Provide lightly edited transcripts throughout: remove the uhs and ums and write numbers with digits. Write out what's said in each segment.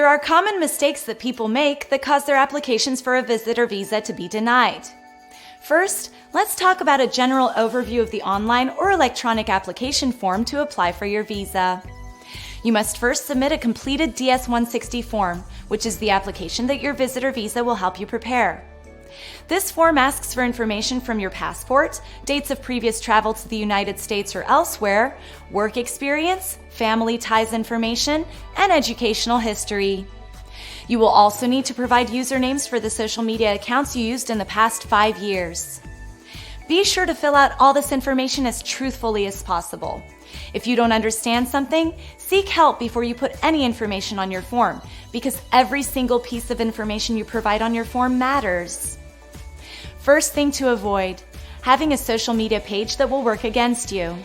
There are common mistakes that people make that cause their applications for a visit or visa to be denied. First, let's talk about a general overview of the online or electronic application form to apply for your visa. You must first submit a completed DS-160 form, which is the application that your visit or visa will help you prepare. This form asks for information from your passport, dates of previous travel to the United States or elsewhere, work experience, family ties information, and educational history. You will also need to provide usernames for the social media accounts you used in the past 5 years. Be sure to fill out all this information as truthfully as possible. If you don't understand something, seek help before you put any information on your form, because every single piece of information you provide on your form matters. First thing to avoid, having a social media page that will work against you.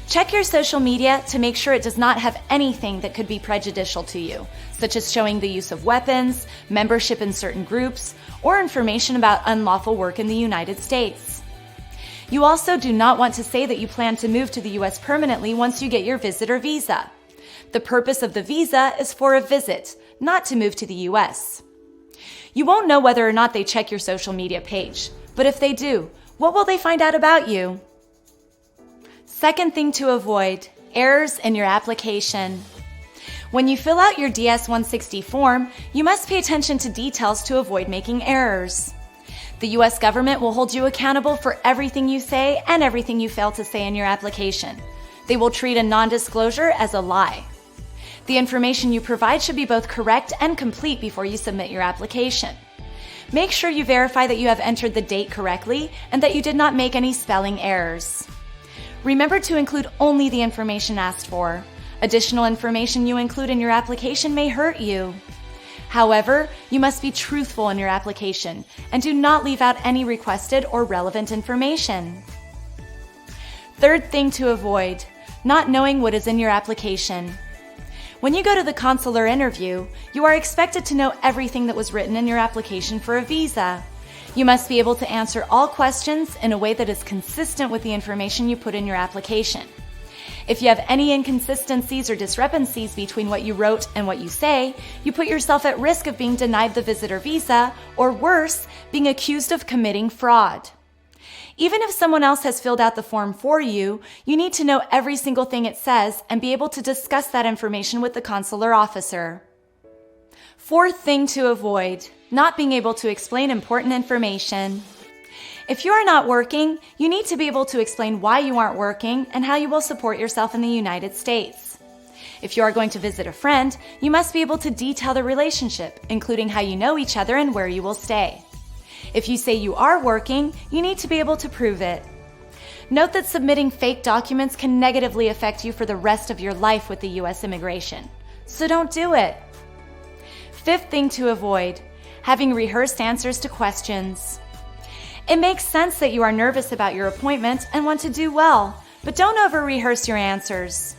Check your social media to make sure it does not have anything that could be prejudicial to you, such as showing the use of weapons, membership in certain groups, or information about unlawful work in the United States. You also do not want to say that you plan to move to the U.S. permanently once you get your visit or visa. The purpose of the visa is for a visit, not to move to the U.S. You won't know whether or not they check your social media page, but if they do, what will they find out about you? Second thing to avoid, errors in your application. When you fill out your DS-160 form, you must pay attention to details to avoid making errors. The U.S. government will hold you accountable for everything you say and everything you fail to say in your application. They will treat a non-disclosure as a lie. The information you provide should be both correct and complete before you submit your application. Make sure you verify that you have entered the date correctly and that you did not make any spelling errors. Remember to include only the information asked for. Additional information you include in your application may hurt you. However, you must be truthful in your application and do not leave out any requested or relevant information. Third thing to avoid, not knowing what is in your application. When you go to the consular interview, you are expected to know everything that was written in your application for a visa. You must be able to answer all questions in a way that is consistent with the information you put in your application. If you have any inconsistencies or discrepancies between what you wrote and what you say, you put yourself at risk of being denied the visitor visa, or worse, being accused of committing fraud. Even if someone else has filled out the form for you, you need to know every single thing it says and be able to discuss that information with the consular officer. Fourth thing to avoid, not being able to explain important information. If you are not working, you need to be able to explain why you aren't working and how you will support yourself in the United States. If you are going to visit a friend, you must be able to detail the relationship, including how you know each other and where you will stay. If you say you are working, you need to be able to prove it. Note that submitting fake documents can negatively affect you for the rest of your life with the U.S. immigration, so don't do it. Fifth thing to avoid, having rehearsed answers to questions. It makes sense that you are nervous about your appointment and want to do well, but don't over-rehearse your answers.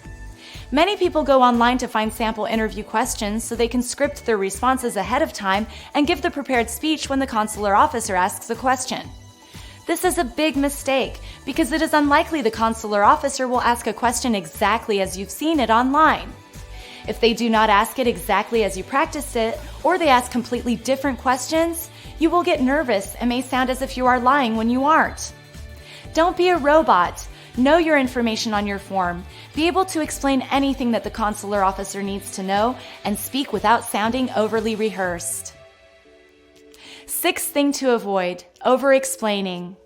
Many people go online to find sample interview questions so they can script their responses ahead of time and give the prepared speech when the consular officer asks a question. This is a big mistake because it is unlikely the consular officer will ask a question exactly as you've seen it online. If they do not ask it exactly as you practiced it, or they ask completely different questions, you will get nervous and may sound as if you are lying when you aren't. Don't be a robot. Know your information on your form. Be able to explain anything that the consular officer needs to know and speak without sounding overly rehearsed. Sixth thing to avoid, over-explaining.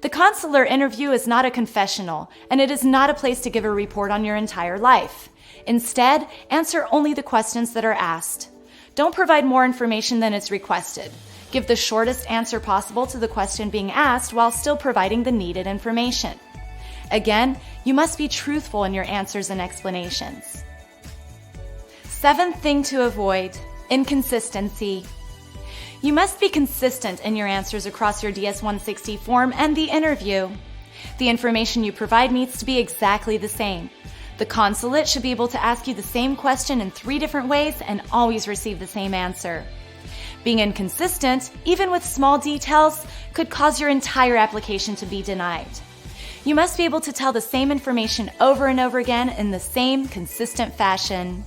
The consular interview is not a confessional, and it is not a place to give a report on your entire life. Instead, answer only the questions that are asked. Don't provide more information than is requested. Give the shortest answer possible to the question being asked while still providing the needed information. Again, you must be truthful in your answers and explanations. Seventh thing to avoid, inconsistency. You must be consistent in your answers across your DS-160 form and the interview. The information you provide needs to be exactly the same. The consulate should be able to ask you the same question in 3 different ways and always receive the same answer. Being inconsistent, even with small details, could cause your entire application to be denied. You must be able to tell the same information over and over again in the same consistent fashion.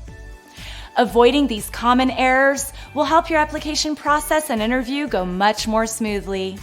Avoiding these common errors will help your application process and interview go much more smoothly.